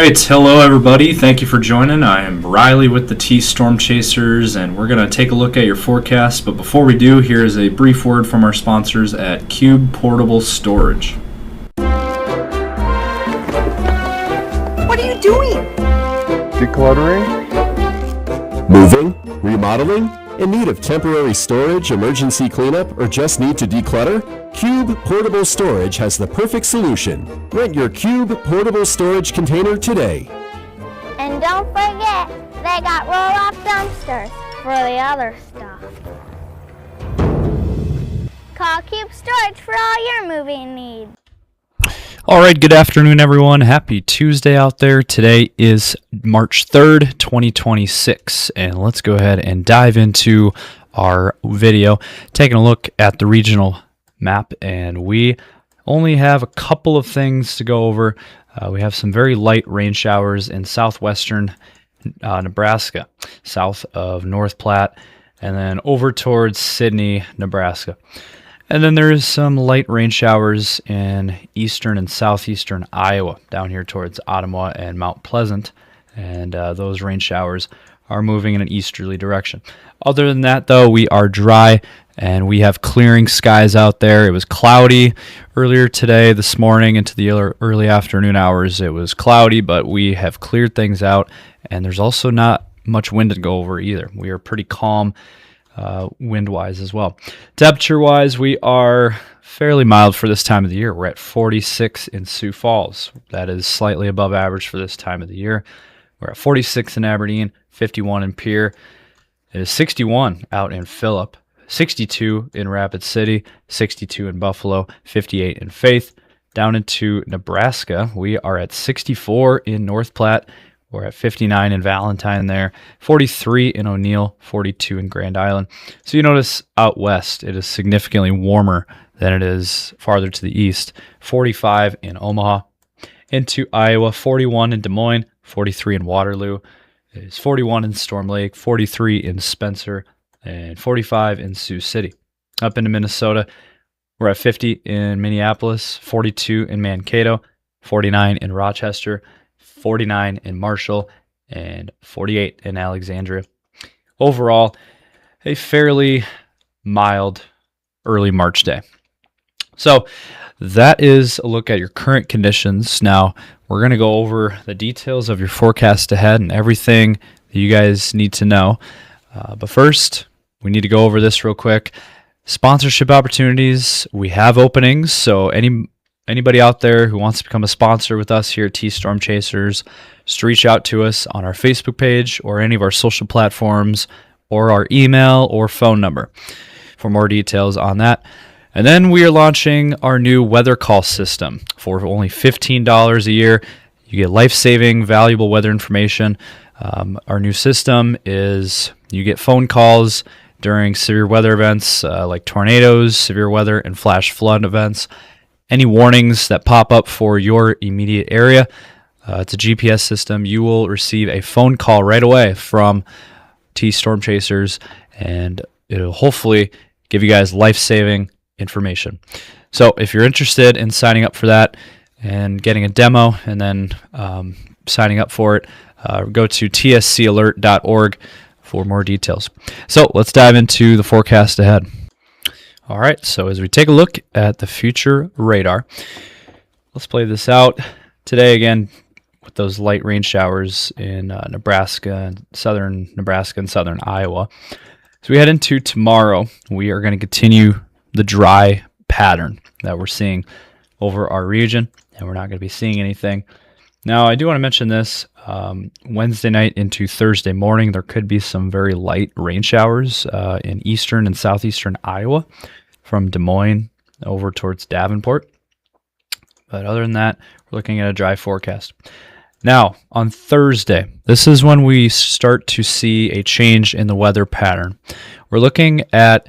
right, hello everybody. Thank you for joining. I am Riley with the Storm Chasers, and we're going to take a look at your forecast. But before we do, here's a brief word from our sponsors at Cube Portable Storage. What are you doing? Decluttering? Moving? Remodeling? In need of temporary storage, emergency cleanup, or just need to declutter? Cube Portable Storage has the perfect solution. Rent your Cube Portable Storage container today. And don't forget, they got roll-off dumpsters for the other stuff. Call Cube Storage for all your moving needs. All right, good afternoon, everyone. Happy Tuesday out there. Today is March 3rd, 2026, and let's go ahead and dive into our video, taking a look at the regional map, and we only have a couple of things to go over. We have some very light rain showers in southwestern Nebraska, south of North Platte, and then over towards Sidney, Nebraska. And then there is some light rain showers in eastern and southeastern Iowa, down here towards Ottawa and Mount Pleasant. And those rain showers are moving in an easterly direction. Other than that, though, we are dry and we have clearing skies out there. It was cloudy earlier today, this morning, into the early afternoon hours. It was cloudy, but we have cleared things out. And there's also not much wind to go over either. We are pretty calm wind-wise as well. Temperature-wise, we are fairly mild for this time of the year. We're at 46 in Sioux Falls. That is slightly above average for this time of the year. We're at 46 in Aberdeen, 51 in Pierre. It is 61 out in Phillip, 62 in Rapid City, 62 in Buffalo, 58 in Faith. Down into Nebraska, we are at 64 in North Platte. We're at 59 in Valentine there, 43 in O'Neill, 42 in Grand Island. So you notice out west, it is significantly warmer than it is farther to the east. 45 in Omaha. Into Iowa, 41 in Des Moines, 43 in Waterloo. It is 41 in Storm Lake, 43 in Spencer, and 45 in Sioux City. Up into Minnesota, we're at 50 in Minneapolis, 42 in Mankato, 49 in Rochester, 49 in Marshall, and 48 in Alexandria. Overall, a fairly mild early March day. So that is a look at your current conditions. Now, we're going to go over the details of your forecast ahead and everything that you guys need to know. But first, we need to go over this real quick. Sponsorship opportunities. We have openings, so anybody out there who wants to become a sponsor with us here at Storm Chasers, just reach out to us on our Facebook page or any of our social platforms or our email or phone number for more details on that. And then we are launching our new weather call system for only $15 a year. You get life-saving, valuable weather information. Our new system is you get phone calls during severe weather events like tornadoes, severe weather, and flash flood events. Any warnings that pop up for your immediate area, it's a GPS system. You will receive a phone call right away from Storm Chasers, and it'll hopefully give you guys life-saving information. So if you're interested in signing up for that and getting a demo and then signing up for it, go to tscalert.org for more details. So let's dive into the forecast ahead. All right, so as we take a look at the future radar, let's play this out. Today, again, with those light rain showers in Nebraska, southern Nebraska and southern Iowa. As we head into tomorrow, we are going to continue the dry pattern that we're seeing over our region, and we're not going to be seeing anything. Now, I do want to mention this. Wednesday night into Thursday morning, there could be some very light rain showers in eastern and southeastern Iowa from Des Moines over towards Davenport. But other than that, we're looking at a dry forecast. Now, on Thursday, this is when we start to see a change in the weather pattern. We're looking at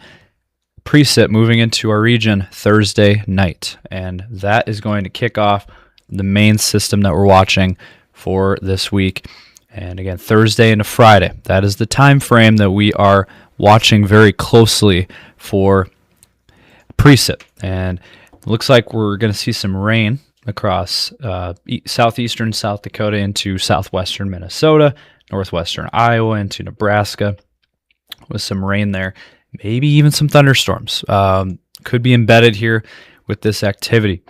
precip moving into our region Thursday night, and that is going to kick off the main system that we're watching for this week. And again, Thursday into Friday, that is the time frame that we are watching very closely for precip. And it looks like we're going to see some rain across southeastern South Dakota into southwestern Minnesota, northwestern Iowa into Nebraska, with some rain there, maybe even some thunderstorms. Could be embedded here with this activity.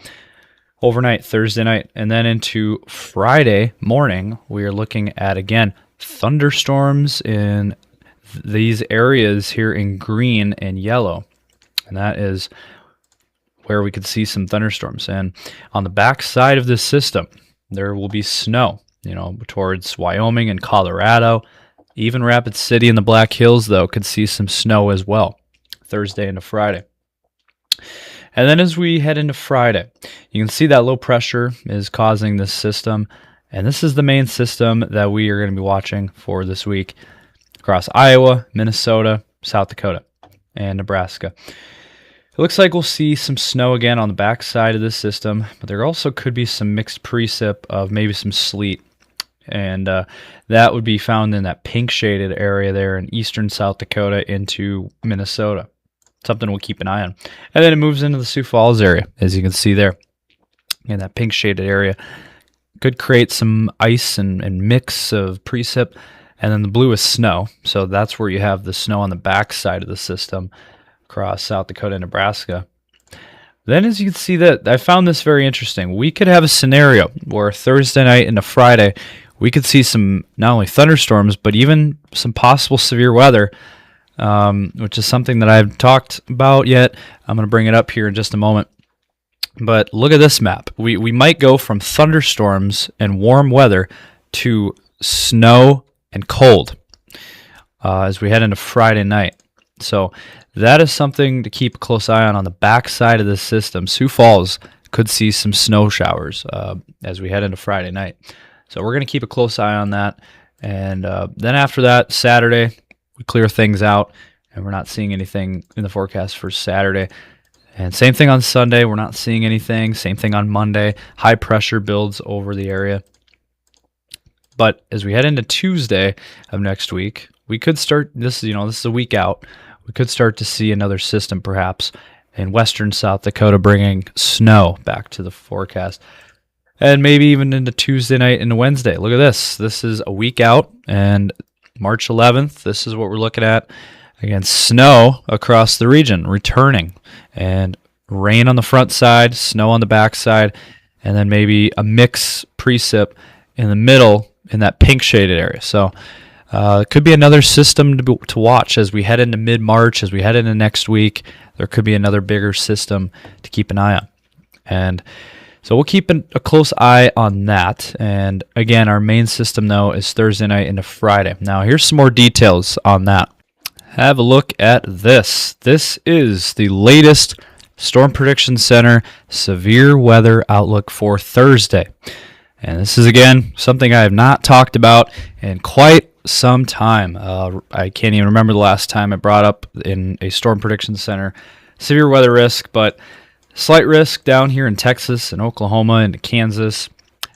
Overnight, Thursday night, and then into Friday morning, we are looking at, again, thunderstorms in these areas here in green and yellow. And that is where we could see some thunderstorms. And on the back side of this system, there will be snow, towards Wyoming and Colorado. Even Rapid City and the Black Hills, though, could see some snow as well, Thursday into Friday. And then as we head into Friday, you can see that low pressure is causing this system. And this is the main system that we are going to be watching for this week across Iowa, Minnesota, South Dakota, and Nebraska. It looks like we'll see some snow again on the back side of this system, but there also could be some mixed precip of maybe some sleet. And that would be found in that pink shaded area there in eastern South Dakota into Minnesota. Something we'll keep an eye on. And then it moves into the Sioux Falls area, as you can see there. In that pink shaded area. Could create some ice and mix of precip. And then the blue is snow. So that's where you have the snow on the back side of the system across South Dakota and Nebraska. Then as you can see, that I found this very interesting. We could have a scenario where Thursday night into Friday, we could see some not only thunderstorms, but even some possible severe weather, which is something that I haven't talked about yet. I'm going to bring it up here in just a moment. But look at this map. We might go from thunderstorms and warm weather to snow and cold as we head into Friday night. So that is something to keep a close eye on the back side of this system. Sioux Falls could see some snow showers as we head into Friday night. So we're going to keep a close eye on that. And then after that, Saturday, we clear things out, and we're not seeing anything in the forecast for Saturday. And same thing on Sunday, we're not seeing anything. Same thing on Monday. High pressure builds over the area. But as we head into Tuesday of next week, we could start, this is a week out, we could start to see another system perhaps in western South Dakota bringing snow back to the forecast. And maybe even into Tuesday night into Wednesday. Look at this. This is a week out, and March 11th, this is what we're looking at. Again, snow across the region, returning. And rain on the front side, snow on the back side, and then maybe a mix precip in the middle in that pink shaded area. So it could be another system to watch as we head into mid-March, as we head into next week. There could be another bigger system to keep an eye on. And so we'll keep a close eye on that. And again, our main system, though, is Thursday night into Friday. Now, here's some more details on that. Have a look at this. This is the latest Storm Prediction Center severe weather outlook for Thursday. And this is, again, something I have not talked about in quite some time. I can't even remember the last time I brought up in a Storm Prediction Center severe weather risk, but slight risk down here in Texas and Oklahoma and Kansas.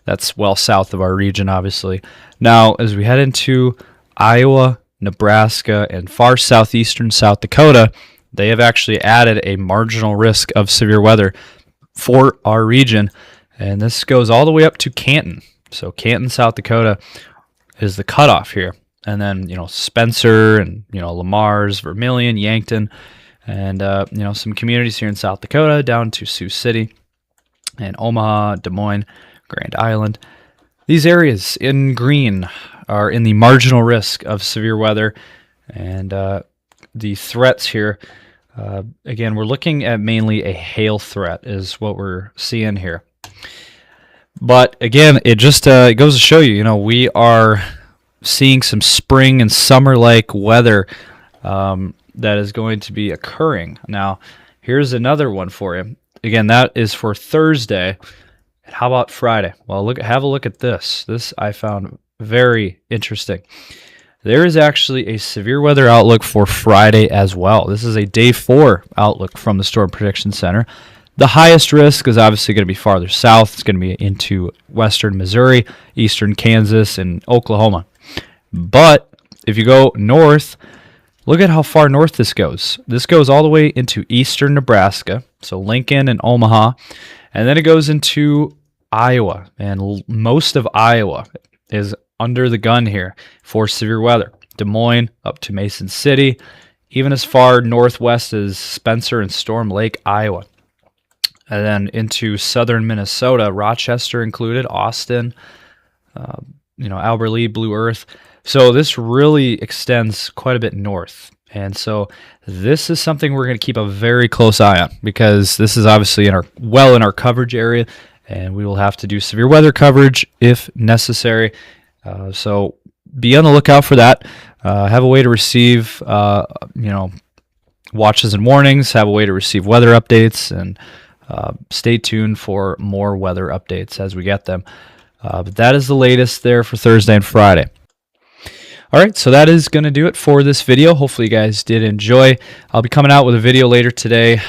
That's well south of our region, obviously. Now, as we head into Iowa, Nebraska, and far southeastern South Dakota, they have actually added a marginal risk of severe weather for our region. And this goes all the way up to Canton. So Canton, South Dakota is the cutoff here. And then, Spencer and, Lamar's, Vermilion, Yankton, and, some communities here in South Dakota down to Sioux City and Omaha, Des Moines, Grand Island. These areas in green are in the marginal risk of severe weather. And the threats here, again, we're looking at mainly a hail threat is what we're seeing here. But again, it just it goes to show you, we are seeing some spring and summer-like weather that is going to be occurring. Now, here's another one for you. Again, that is for Thursday. How about Friday? Well, have a look at this. This I found very interesting. There is actually a severe weather outlook for Friday as well. This is a day 4 outlook from the Storm Prediction Center. The highest risk is obviously going to be farther south. It's going to be into western Missouri, eastern Kansas, and Oklahoma. But if you go north, look at how far north this goes. This goes all the way into eastern Nebraska, so Lincoln and Omaha, and then it goes into Iowa, and most of Iowa is under the gun here for severe weather. Des Moines up to Mason City, even as far northwest as Spencer and Storm Lake, Iowa. And then into southern Minnesota, Rochester included, Austin, Albert Lea, Blue Earth. So this really extends quite a bit north. And so this is something we're going to keep a very close eye on, because this is obviously in our coverage area, and we will have to do severe weather coverage if necessary. So be on the lookout for that. Have a way to receive, watches and warnings. Have a way to receive weather updates, and stay tuned for more weather updates as we get them. But that is the latest there for Thursday and Friday. All right, so that is going to do it for this video. Hopefully you guys did enjoy. I'll be coming out with a video later today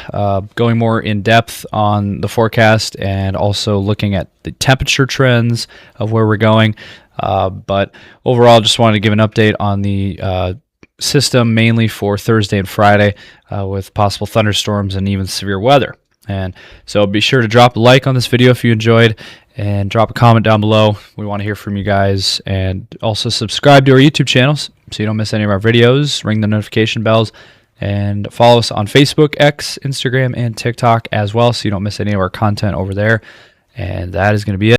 going more in depth on the forecast and also looking at the temperature trends of where we're going. But overall, just wanted to give an update on the system mainly for Thursday and Friday with possible thunderstorms and even severe weather. And so be sure to drop a like on this video if you enjoyed, and drop a comment down below. We want to hear from you guys, and also subscribe to our YouTube channels so you don't miss any of our videos. Ring the notification bells, and follow us on Facebook, X, Instagram, and TikTok as well so you don't miss any of our content over there. And that is going to be it.